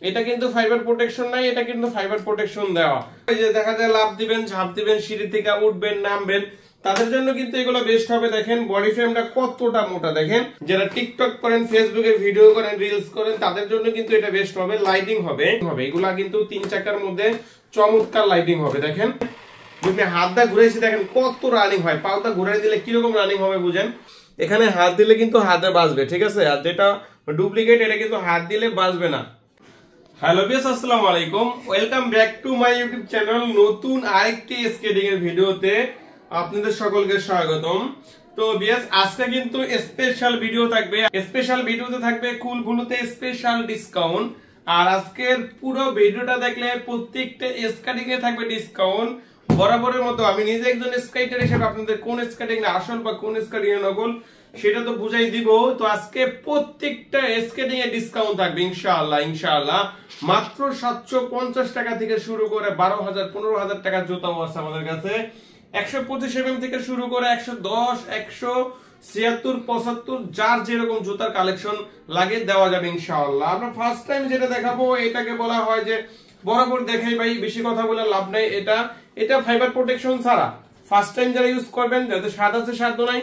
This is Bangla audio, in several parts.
এটা কিন্তু ফাইবার প্রোটেকশন নাই, এটা কিন্তু ফাইবার প্রোটেকশন দেওয়া। এই যে দেখা যায় লাফ দিবেন, ঝাঁপ দিবেন, সিঁড়ি থেকে উঠবেন, নামবেন, তাদের জন্য কিন্তু এগুলো বেস্ট হবে। দেখেন বডি ফ্রেমটা কতটা মোটা, দেখেন যারা টিকটক করেন, ফেসবুকে ভিডিও করেন, রিলস করেন, তাদের জন্য কিন্তু এটা বেস্ট হবে। লাইটিং হবে, এগুলা কিন্তু 3 চাকার মধ্যে চমৎকার লাইটিং হবে। দেখেন আপনি হাত দা ঘুরেছি, দেখেন কত রানিং হয়। পাউটা ঘুরাই দিলে কিরকম রানিং হবে বুঝেন। এখানে হাত দিলে কিন্তু হাতে বাজবে, ঠিক আছে, আর যেটা ডুপ্লিকেট এটা কিন্তু হাত দিলে বাজবে না। হ্যালো ভিউয়ার্স, আসসালামু আলাইকুম, welcome back to my YouTube channel. নতুন আরেকটি স্কেটিং এর ভিডিওতে আপনাদের সকলকে স্বাগতম। তো ভিউয়ার্স, আজকে কিন্তু স্পেশাল ভিডিও থাকবে। স্পেশাল ভিডিওতে থাকবে কুল ব্লুতে স্পেশাল ডিসকাউন্ট। আর আজকের পুরো ভিডিওটা দেখলে প্রত্যেকটা স্কেটিং এ থাকবে ডিসকাউন্ট। বরাবরের মতো আমি নিজে একজন স্কেটার হিসেবে আপনাদের কোন স্কেটিং এর আসল বা কোন স্কেটিং এর নকল সেটা তো বুঝাই দিব। তো আজকে প্রত্যেকটা স্কেটিং এ ডিসকাউন্ট থাকবে ইনশাআল্লাহ। ইনশাআল্লাহ মাত্র 750 টাকা থেকে শুরু করে 12,000 15,000 টাকার জুতাও আছে আমাদের কাছে। 125 mm থেকে শুরু করে 110, 176, 75 যার যেরকম জুতার কালেকশন লাগে দেওয়া যাবে ইনশাআল্লাহ। আমরা ফার্স্ট টাইম যেটা দেখাবো এটাকে বলা হয় যে বরাবর দেখাই ভাই, বেশি কথা বলে লাভ নাই। এটা ফাইবার প্রোটেকশন ছাড়া ফার্স্ট টাইম যারা ইউজ করবেন, যাদের স্বাদ আছে সাধ্য নাই,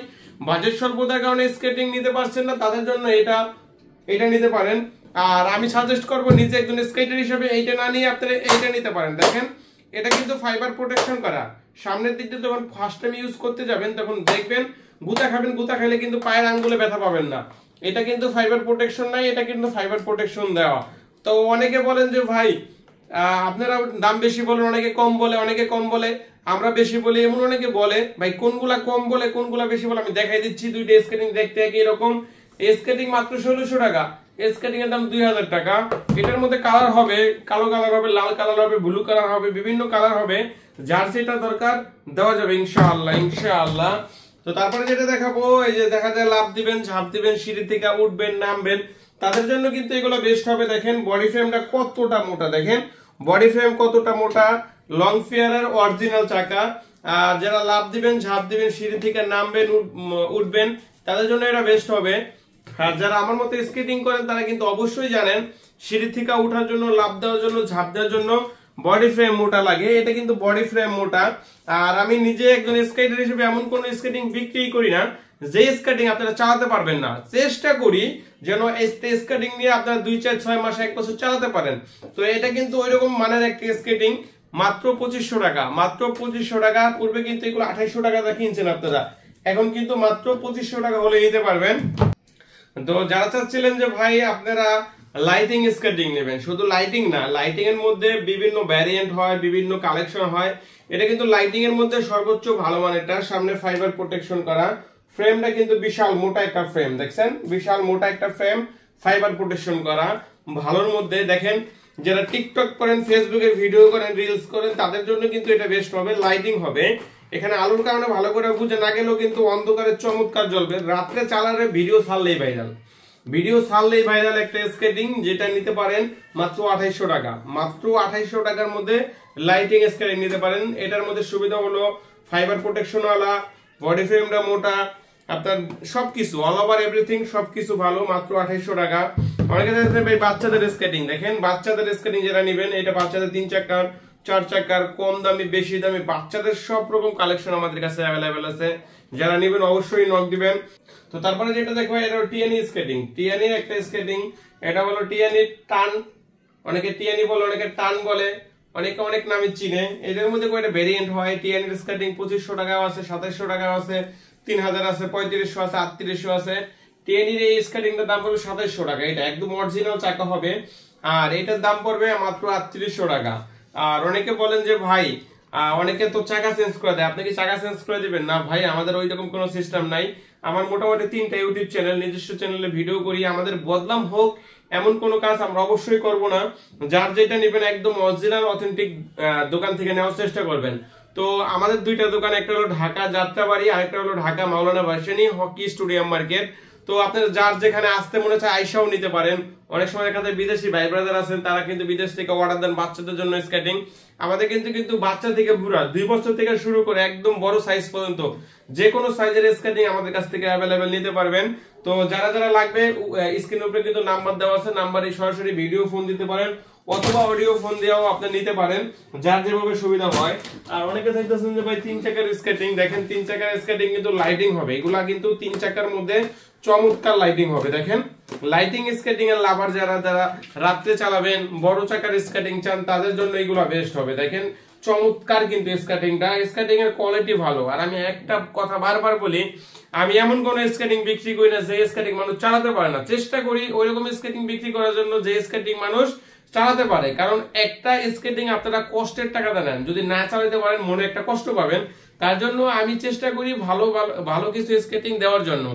বাজেট স্বল্পতার কারণে স্কেটিং নিতে পারছেন না, তাদের জন্য এটা নিতে পারেন। আর আমি সাজেস্ট করব নিজে একজন স্কেটার হিসেবে এইটা না নিয়ে আপনারা এইটা নিতে পারেন। দেখেন এটা কিন্তু ফাইবার প্রোটেকশন করা। সামনের দিকটা যখন ফার্স্ট টাইম ইউজ করতে যাবেন তখন দেখবেন গুতা খাবেন, গুতা খাইলে কিন্তু পায়ের আঙ্গুলে ব্যথা পাবেন না। এটা কিন্তু ফাইবার প্রোটেকশন নাই, এটা কিন্তু ফাইবার প্রোটেকশন দেওয়া। তো অনেকে বলেন যে ভাই আপনারা দাম বেশি বলেন, অনেকে কম বলে, অনেকে কম বলে, আমরা বেশি বলি, এমন অনেকে বলে। ভাই কোনগুলা কম বলে কোনগুলা বেশি বলে আমি দেখাই দিচ্ছি। দুইটা স্কেটিং দেখতে একই রকম, স্কেটিং মাত্র 1600 টাকা, স্কেটিং এর দাম 2000 টাকা। এটার মধ্যে কালার হবে, কালো কালার হবে, লাল কালার হবে, ব্লু কালার হবে, বিভিন্ন কালার হবে, যার যেটা দরকার দেওয়া যাবে ইনশাআল্লাহ। ইনশাআল্লাহ তো তারপরে যেটা দেখাবো, এই যে দেখা যায় লাফ দিবেন, ঝাঁপ দিবেন, সিঁড়ি থেকে উঠবেন, নামবেন, তাদের জন্য কিন্তু এগুলো বেস্ট হবে। দেখেন বডি ফ্রেমটা কতটা মোটা, দেখেন বডি ফ্রেম কতটা মোটা, লং ফেয়ারের অরিজিনাল চাকা। আর যারা লাফ দিবেন, ঝাঁপ দিবেন, সিঁড়ি থেকে নামবেন, উঠবেন, তাদের জন্য এটা বেস্ট হবে। আর যারা আমার মতো স্কেটিং করেন তারা কিন্তু অবশ্যই জানেন সিঁড়ি থেকে ওঠার জন্য, লাফ দেওয়ার জন্য, ঝাঁপ দেওয়ার জন্য বডি ফ্রেম মোটা লাগে। এটা কিন্তু বডি ফ্রেম মোটা। আর আমি নিজে একজন স্কেটার হিসেবে এমন কোন স্কেটিং বিক্রি করি না যে স্কেটিং আপনারা চালাতে পারবেন না। চেষ্টা করি যেন স্কেটিং নিয়ে আপনারা 2, 4, 6 মাস 1 বছর চালাতে পারেন। তো এটা কিন্তু ওইরকম মানের একটা স্কেটিং, মাত্র 2500 টাকা, মাত্র 2500 টাকা। পূর্বে কিন্তু এগুলো 2800 টাকা দিয়ে কিনছেন আপনারা, এখন কিন্তু মাত্র 2500 টাকা হলে নিতে পারবেন। তো যারা চাচ্ছিলেন যে ভাই আপনারা লাইটিং স্কেটিং নেবেন, শুধু লাইটিং না, লাইটিং এর মধ্যে বিভিন্ন ভ্যারিয়েন্ট হয়, বিভিন্ন কালেকশন হয়। এটা কিন্তু লাইটিং এর মধ্যে সর্বোচ্চ ভালো মানেরটা, সামনে ফাইবার প্রোটেকশন করা, ফ্রেমটা কিন্তু বিশাল মোটা একটা ফ্রেম, দেখছেন বিশাল মোটা একটা ফ্রেম, ফাইবার প্রোটেকশন করা ভালোর মধ্যে। দেখেন যারা টিকটক করেন, ফেসবুকে ভিডিও করেন, রিলস করেন, তাদের জন্য কিন্তু এটা বেস্ট হবে। লাইটিং হবে, এখানে আলোর কারণে ভালো করে বুঝে না গেলেও কিন্তু অন্ধকারে চমৎকার জ্বলবে। রাত্রে চালালে ভিডিও ছাড়লেই ভাইরাল, একটা স্কেটিং যেটা নিতে পারেন মাত্র 2800 টাকা, মাত্র 2800 টাকার মধ্যে লাইটিং স্কেটিং নিতে পারেন। এটার মধ্যে সুবিধা হলো ফাইবার প্রোটেকশন ওয়ালা, বডি ফ্রেমটা মোটা, আপনার সবকিছু অল ওভার এভরিথিং সবকিছু ভালো, মাত্র 2800 টাকা। অনেকে দেখেন ভাই বাচ্চাদের স্কেটিং, দেখেন বাচ্চাদের স্কেটিং যারা নেবেন, এটা বাচ্চাদের 3 চাকার, 4 চাকার, কম দামি, বেশি দামি, বাচ্চাদের সব রকম কালেকশন আমাদের কাছে অ্যাভেলেবেল আছে। যারা নেবেন অবশ্যই নক দিবেন। তো তারপরে যেটা দেখবো, এটা টিএনই স্কেটিং, টিএনই একটা স্কেটিং। এটা হলো টিএনই টান, অনেকে টিএনই বলে, অনেকে টান বলে, অনেকে অনেক নামে চিনে। এদের মধ্যে কয়েকটা ভেরিয়েন্ট হয়। টিএনই স্কেটিং 2500 টাকাও আছে, 2700 টাকাও আছে, 3000 আছে, 3500 আছে, 3800 আছে। টিএনই এই স্কেটিংটার দাম পড়বে 2700 টাকা। এটা একদম অরিজিনাল চাকা হবে, আর এটার দাম পড়বে মাত্র 3800 টাকা। আর অনেকে বলেন যে ভাই অনেকে তো চাকা চেঞ্জ করে দেয়, আপনি কি চাকা চেঞ্জ করে দিবেন? না ভাই, আমাদের ওইরকম কোনো সিস্টেম নাই। আমার মোটামুটি 3টা ইউটিউব চ্যানেল, নিজস্ব চ্যানেলে ভিডিও করি। আমাদের বদনাম হোক এমন কোনো কাজ আমরা অবশ্যই করব না। যার যেটা নেবেন একদম অরিজিনাল অথেন্টিক দোকান থেকে নেওয়ার চেষ্টা করবেন। তো আমাদের 2টা দোকান, একটা হলো ঢাকা যাত্রাবাড়ি, আরেকটা হলো ঢাকা মাওলানা ভার্সিনি হকি স্টেডিয়াম মার্কেট। তো আপনারা যার যেখানে আসতে মনে চায় আইসাও নিতে পারেন। অনেক সময় দেখা যায় বিদেশি ভাই ব্রাদার আছেন, তারা কিন্তু বিদেশ থেকে অর্ডার দেন বাচ্চাদের জন্য স্কেটিং। আমাদের কিন্তু বাচ্চা থেকে বুড়া 2 বছর থেকে শুরু করে একদম বড় সাইজ পর্যন্ত যে কোনো সাইজের স্কেটিং আমাদের কাছ থেকে অ্যাভেলেবেল নিতে পারবেন। তো যারা যারা লাগবে স্ক্রিনের উপরে কিন্তু নাম্বার দেওয়া আছে, নাম্বারে সরাসরি ভিডিও ফোন দিতে পারেন অথবা অডিও ফোন দিয়েও আপনি নিতে পারেন, যার যেভাবে সুবিধা হয়। আর অনেকে চাইতেছেন যে ভাই 3 চাকার স্কেটিং, দেখেন 3 চাকার স্কেটিং কিন্তু লাইটিং হবে, এগুলা কিন্তু 3 চাকার মধ্যে চমৎকার লাইটিং হবে। দেখেন লাইটিং স্কেটিং এর লাভার যারা যারা রাত্রে চালাবেন, বড় চাকার স্কেটিং চান, তাদের জন্য এগুলা বেস্ট হবে। দেখেন চমৎকার কিন্তু স্কেটিং এর কোয়ালিটি ভালো। আর আমি একটা কথা বারবার বলি, আমি এমন কোন স্কেটিং বিক্রি করি না যে স্কেটিং মানুষ চালাতে পারে না। চেষ্টা করি ওইরকম স্কেটিং বিক্রি করার জন্য যে স্কেটিং মানুষ চালাতে পারে, কারণ একটা স্কেটিং আপনারা কষ্টের টাকাটা নেন, যদি না চালাতে পারেন মনে একটা কষ্ট পাবেন। তার জন্য আমি চেষ্টা করি ভালো ভালো কিছু স্কেটিং দেওয়ার জন্য।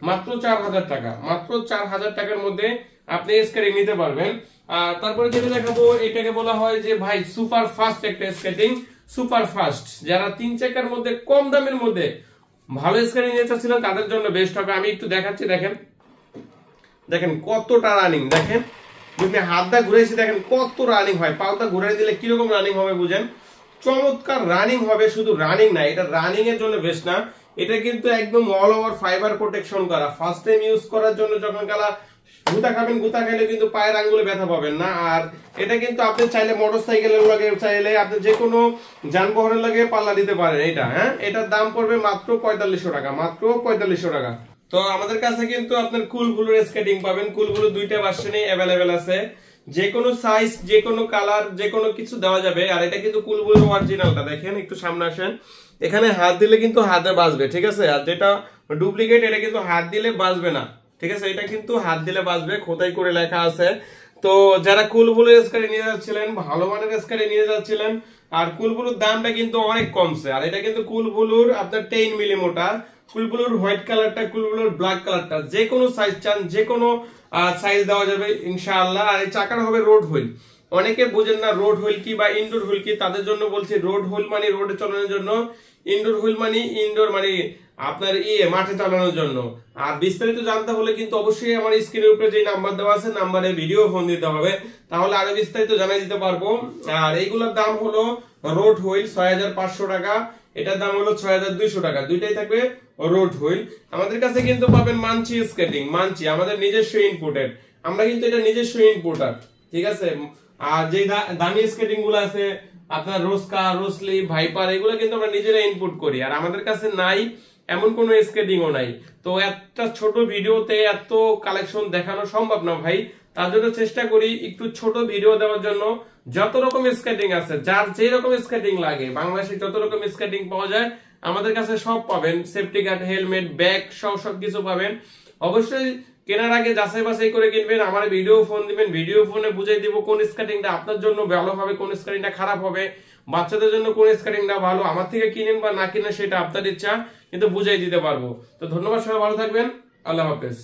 মাত্র 4000 টাকা, মাত্র 4000 টাকার মধ্যে আপনি স্কেটিং নিতে পারবেন। আর তারপরে যেটা দেখাবো, এটাকে বলা হয় যে ভাই সুপার ফাস্ট একটা স্কেটিং। সুপার ফাস্ট যারা 3 চাকার মধ্যে কম দামের মধ্যে ভালো স্কেটিং নিতে চাচ্ছিলেন তাদের জন্য বেস্ট হবে। আমি একটু দেখাচ্ছি, দেখেন দেখেন কতটা রানিং, দেখেন যদি হাতটা ঘুরেছি দেখেন কত রানিং হয়, পাউটা ঘুরাই দিলে কিরকম রানিং হবে বুঝেন, চমৎকার রানিং হবে। শুধু রানিং না, এটা রানিং এর জন্য বেস্ট না, এটা কিন্তু একদম অল ওভার ফাইবার প্রোটেকশন করা। ফার্স্ট টাইম ইউজ করার জন্য যখন কালা গুতা খাবেন, গুতা খাইলে কিন্তু পায়ের আঙ্গুলে ব্যথা পাবেন না। আর এটা কিন্তু আপনি চাইলে মোটরসাইকেলের লাগে, চাইলে আপনি যে কোনো যানবাহনের লাগে পাল্লা দিতে পারেন এটা। হ্যাঁ, এটার দাম পড়বে মাত্র 4500 টাকা, মাত্র 4500 টাকা। তো আমাদের কাছে কিন্তু আপনার কুল ব্লুর স্কেটিং পাবেন। কুল ব্লু 2টা ভার্সনে অ্যাভেলেবেল আছে, যে কোনো সাইজ, যে কোনো কালার, যে কোনো কিছু দেওয়া যাবে। আর এটা কিন্তু কুল ব্লুর অরিজিনালটা, দেখেন একটু সামনে আসেন, এখানে হাত দিলে কিন্তু হাতে বাজবে, ঠিক আছে। আর যেটা ডুপ্লিকেট এটা কিন্তু হাত দিলে বাজবে না, ঠিক আছে। এটা কিন্তু হাত দিলে বাজবে, খোদাই করে লেখা আছে। তো যারা কুল ব্লু স্কেটিং নিয়ে যাচ্ছিলেন, ভালো মানের স্কেটিং নিয়ে যাচ্ছিলেন, আর কুল ব্লুর দামটা কিন্তু অনেক কমছে। আর এটা কিন্তু কুল ব্লুর আপনার 10 মিলি মোটা, কুল ব্লুর হোয়াইট কালারটা, কুল ব্লুর ব্ল্যাক কালারটা, যে কোনো সাইজ চান যে কোনো সাইজ দেওয়া যাবে ইনশাআল্লাহ। আর এই চাকাটা হবে রোড হুইল। অনেকে বুঝেন না রোড হুইল কি বা ইনডোর হুইল কি, তাদের জন্য বলছি রোড হুইল মানে রোডে চালানোর জন্য, ইনডোর হুইল মানে ইনডোর মানে আপনার মাঠে চালানোর জন্য। আর বিস্তারিত জানতে হলে কিন্তু অবশ্যই আমার স্ক্রিনের উপরে যে নাম্বার দেওয়া আছে, নাম্বারে ভিডিও ফোন দিতে হবে, তাহলে আরো বিস্তারিত জানাই দিতে পারবো। আর এইগুলোর দাম হলো রোড হুইল 6500 টাকা, এটার দাম হলো 6200 টাকা, দুইটাই থাকবে রোড হুইল। আমাদের কাছে কিন্তু পাবেন মানচি স্কেটিং, মানচি আমাদের নিজস্ব ইনপুটের, আমরা কিন্তু এটা নিজস্ব ইনপুটার, ঠিক আছে। আর যে দামি স্কেটিং গুলো আছে আপনার রোস্কা, রোসলি, ভাইপার, এগুলো কিন্তু আমরা নিজেরা ইনপুট করি। আর আমাদের কাছে নাই এমন কোনো স্কেটিংও নাই। তো একটা ছোট ভিডিওতে এত কালেকশন দেখানো সম্ভব না ভাই, তার জন্য চেষ্টা করি একটু ছোট ভিডিও দেওয়ার জন্য। যত রকম স্কেটিং আছে, যার যে রকম স্কেটিং লাগে, বাংলাদেশে যত রকম স্কেটিং পাওয়া যায় আমাদের কাছে সব পাবেন। সেফটি গার্ড, হেলমেট, ব্যাগ সব কিছু পাবেন। অবশ্যই কেনার আগে যাচাই বাছাই করে কিনবেন, আমার ভিডিও ফোন দিবেন, ভিডিও ফোনে বুঝিয়ে দিব কোন স্কেটিংটা আপনার জন্য ভালো হবে, কোন স্কেটিংটা খারাপ হবে, বাচ্চাদের জন্য কোন স্কেটিংটা ভালো। আমার থেকে কিনেন বা না কিনেন সেটা আপনার ইচ্ছা, কিন্তু বুঝিয়ে দিতে পারবো। তো ধন্যবাদ, সবাই ভালো থাকবেন, আল্লাহ হাফেজ।